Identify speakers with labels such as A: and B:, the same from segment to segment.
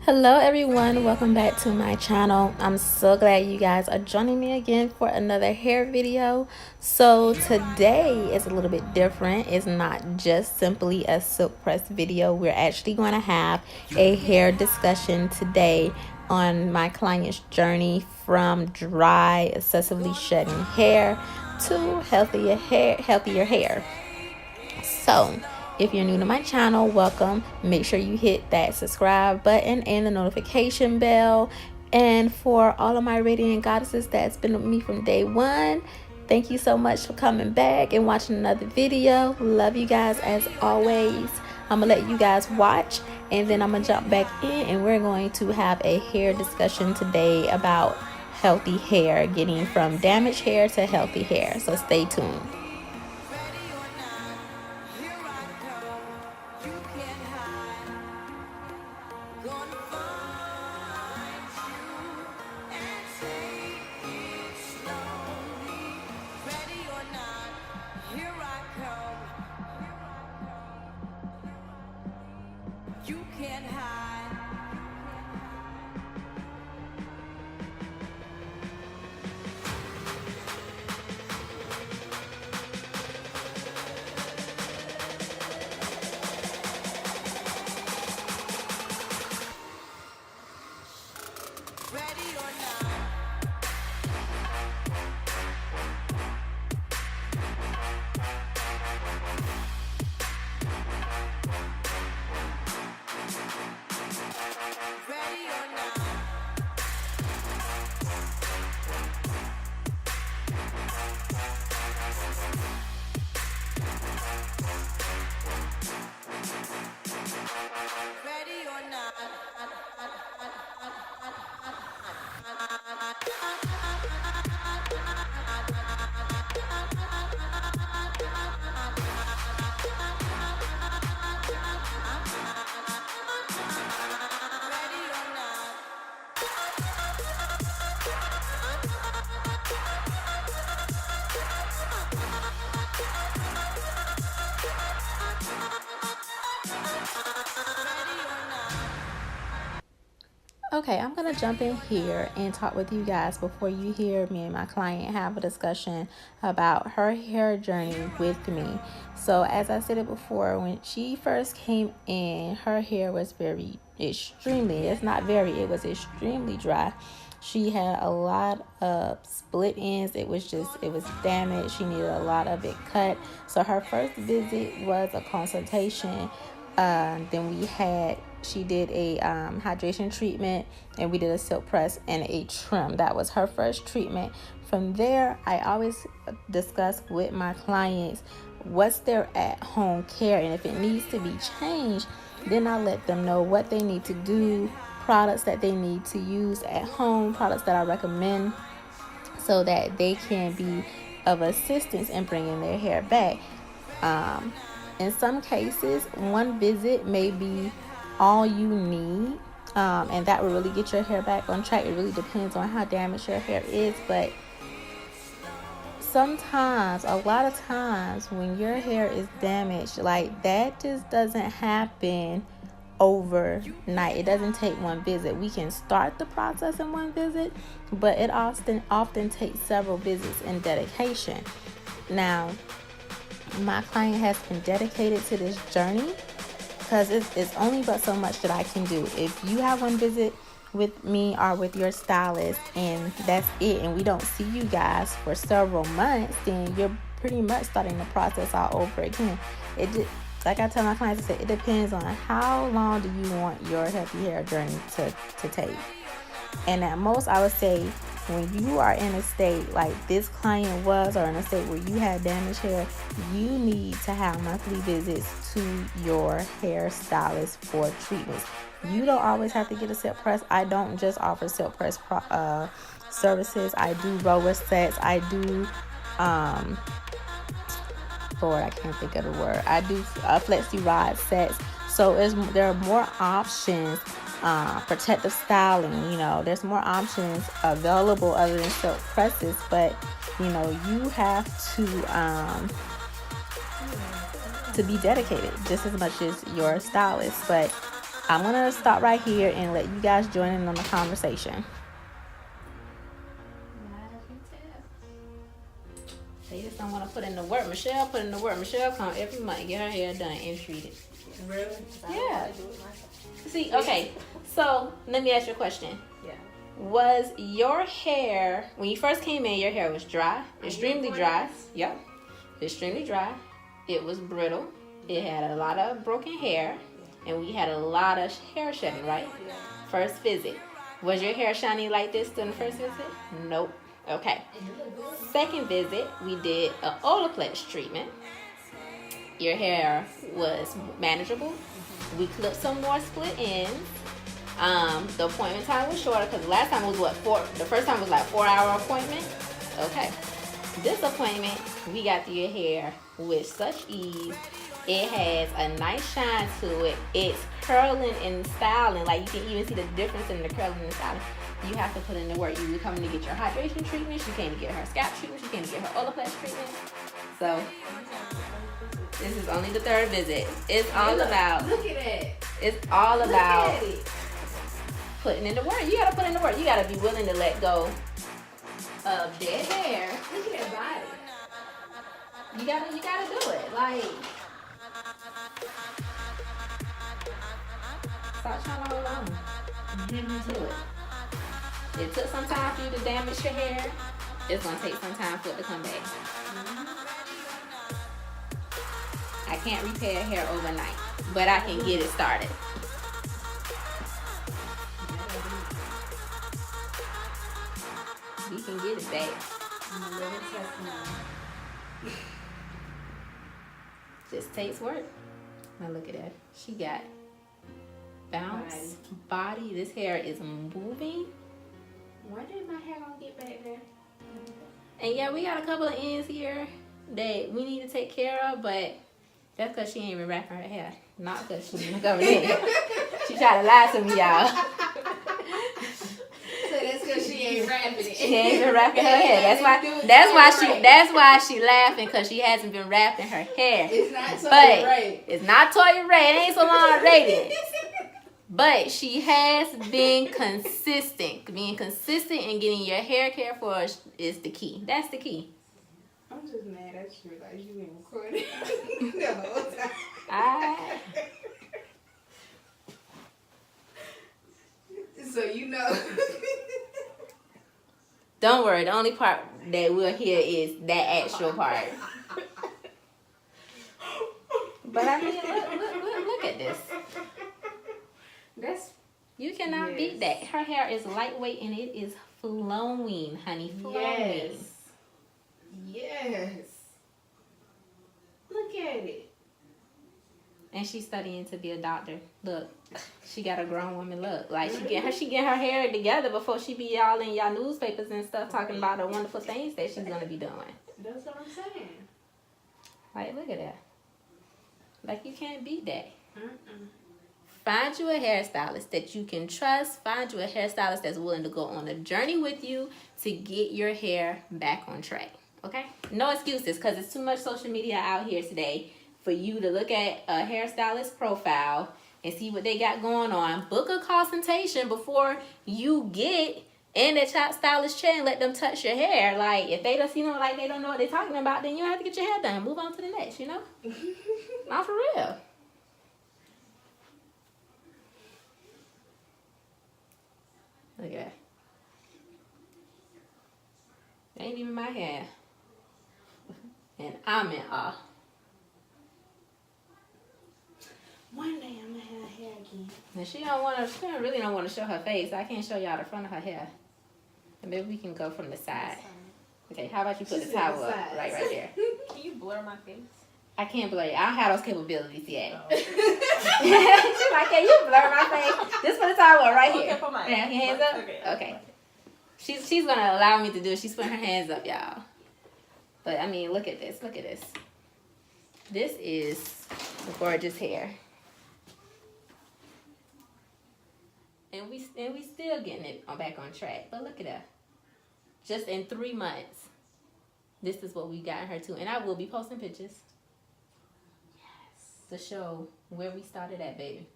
A: Hello everyone, welcome back to my channel. I'm so glad you guys are joining me again for another hair video. So today is a little bit different. It's not just simply a silk press video. We're actually going to have a hair discussion today on my client's journey from dry, excessively shedding hair to healthier hair. So if you're new to my channel, welcome. Make sure you hit that subscribe button and the notification bell. And for all of my radiant goddesses that's been with me from day one, thank you so much for coming back and watching another video. Love you guys as always. I'm gonna let you guys watch and then I'm gonna jump back in and we're going to have a hair discussion today about healthy hair, getting from damaged hair to healthy hair. So stay tuned.
B: You can't hide. Ready or not. Ready or not. Ready or not.
A: Okay, I'm going to jump in here and talk with you guys before you hear me and my client have a discussion about her hair journey with me. So as I said it before, when she first came in, her hair was it was extremely dry. She had a lot of split ends. It was damaged. She needed a lot of it cut. So her first visit was a consultation. Then she did a hydration treatment, and we did a silk press and a trim. That was her first treatment. From there, I always discuss with my clients what's their at-home care, and if it needs to be changed, then I let them know what they need to do, products that they need to use at home, products that I recommend so that they can be of assistance in bringing their hair back. In some cases, one visit may be all you need, and that will really get your hair back on track. It really depends on how damaged your hair is, but a lot of times when your hair is damaged like that, just doesn't happen overnight. It doesn't take one visit. We can start the process in one visit, but it often takes several visits and dedication. Now, my client has been dedicated to this journey because it's only but so much that I can do. If you have one visit with me or with your stylist and that's it, and we don't see you guys for several months, then you're pretty much starting the process all over again. Like I tell my clients, it depends on how long do you want your healthy hair journey to take. And at most, I would say when you are in a state like this client was, or in a state where you had damaged hair, you need to have monthly visits to your hairstylist for treatments. You don't always have to get a silk press. I don't just offer silk press services. I do roller sets. I do Lord, I can't think of the word. I do flexi rod sets. So there are more options. Protective styling, there's more options available other than silk presses, but you have to be dedicated just as much as your stylist. But I'm going to stop right here and let you guys join in on the conversation. They just don't want to put in the work. Michelle put in the work. Michelle come every month, get her hair done and treated.
C: Really?
A: Yeah. See, okay. So let me ask you a question.
C: Yeah.
A: Was your hair, when you first came in, your hair was dry, extremely dry. Yep, extremely dry. It was brittle. It had a lot of broken hair, and we had a lot of hair shedding, right? First visit. Was your hair shiny like this during the first visit? Nope. Okay. Second visit, we did a Olaplex treatment. Your hair was manageable. We clipped some more split ends. The appointment time was shorter because the last time was the first time was like 4-hour appointment. Okay. This appointment, we got through your hair with such ease. It has a nice shine to it. It's curling and styling. Like, you can even see the difference in the curling and styling. You have to put in the work. You coming to get your hydration treatment. She came to get her scalp treatment. She came to get her Olaplex treatment. So, this is only the third visit. It's all about...
C: Look at it.
A: It's all about putting in the work. You gotta put in the work. You gotta be willing to let go of dead hair.
C: Look at that body.
A: You gotta do it. Like, stop trying to hold on. Do it. It took some time for you to damage your hair. It's gonna take some time for it to come back. I can't repair hair overnight, but I can get it started. We can get it back. Just takes work. Now look at that. She got bounce body. This hair is moving.
C: When did my hair gonna get back there?
A: And yeah, we got a couple of ends here that we need to take care of, but that's because she ain't even wrapping her hair. Not because she didn't cover it. She tried to lie to me, y'all.
C: So that's because she ain't wrapping it.
A: She ain't even wrapping her hair. That's why she laughing, because she hasn't been wrapping her hair.
C: It's not Toya
A: But
C: Rey.
A: it's not Toya Rey. It ain't Salon Rated. But she has been consistent. Being consistent and getting your hair cared for is the key. That's the key.
C: I'm just mad at you, like you ain't recording the whole time. So you know.
A: Don't worry. The only part that we'll hear is that actual part. But I mean, look at this. You cannot beat that. Her hair is lightweight and it is flowing, honey. Flowing.
C: Yes. Look at it.
A: And she's studying to be a doctor. Look, she got a grown woman look. Like, she get her hair together before she be all in y'all newspapers and stuff talking about the wonderful things that she's gonna be doing.
C: That's what I'm saying.
A: Like, look at that. Like, you can't beat that.
C: Mm-mm.
A: Find you a hairstylist that you can trust. Find you a hairstylist that's willing to go on a journey with you to get your hair back on track. Okay? No excuses, because it's too much social media out here today for you to look at a hairstylist profile and see what they got going on. Book a consultation before you get in the top stylist chair and let them touch your hair. Like, if they just, like they don't know what they're talking about, then you don't have to get your hair done. Move on to the next, Not for real. Look at that. Ain't even my hair. And I'm in awe.
C: One day I'm gonna have hair again.
A: And she really don't want to show her face. I can't show y'all the front of her hair. And maybe we can go from the side. Okay, how about you put the towel up right there?
C: Can you blur my face?
A: I can't blur it. I don't have those capabilities yet. Oh. She's like, can you blur my face? Just put the towel right here.
C: Okay, put my
A: hands up? Okay. She's going to allow me to do it. She's putting her hands up, y'all. But, I mean, look at this. Look at this. This is gorgeous hair. And we still getting it back on track. But look at that. Just in 3 months, this is what we got her to. And I will be posting pictures. Yes. To show where we started at, baby.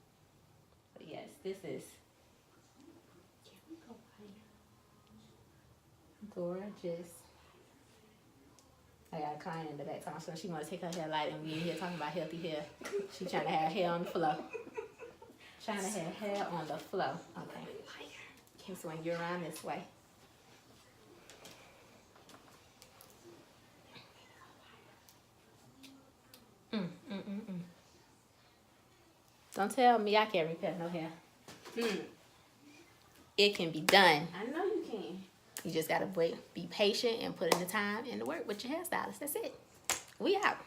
A: But yes, this is gorgeous. I got a client in the back talking, so she want to take her hair light, and we in here talking about healthy hair. She trying to have hair on the flow. Trying to have hair on the flow. Okay. Okay, so when you're around this way. Don't tell me I can't repair no hair. It can be done.
C: I know you can.
A: You just gotta wait, be patient, and put in the time and the work with your hairstylist. That's it. We out.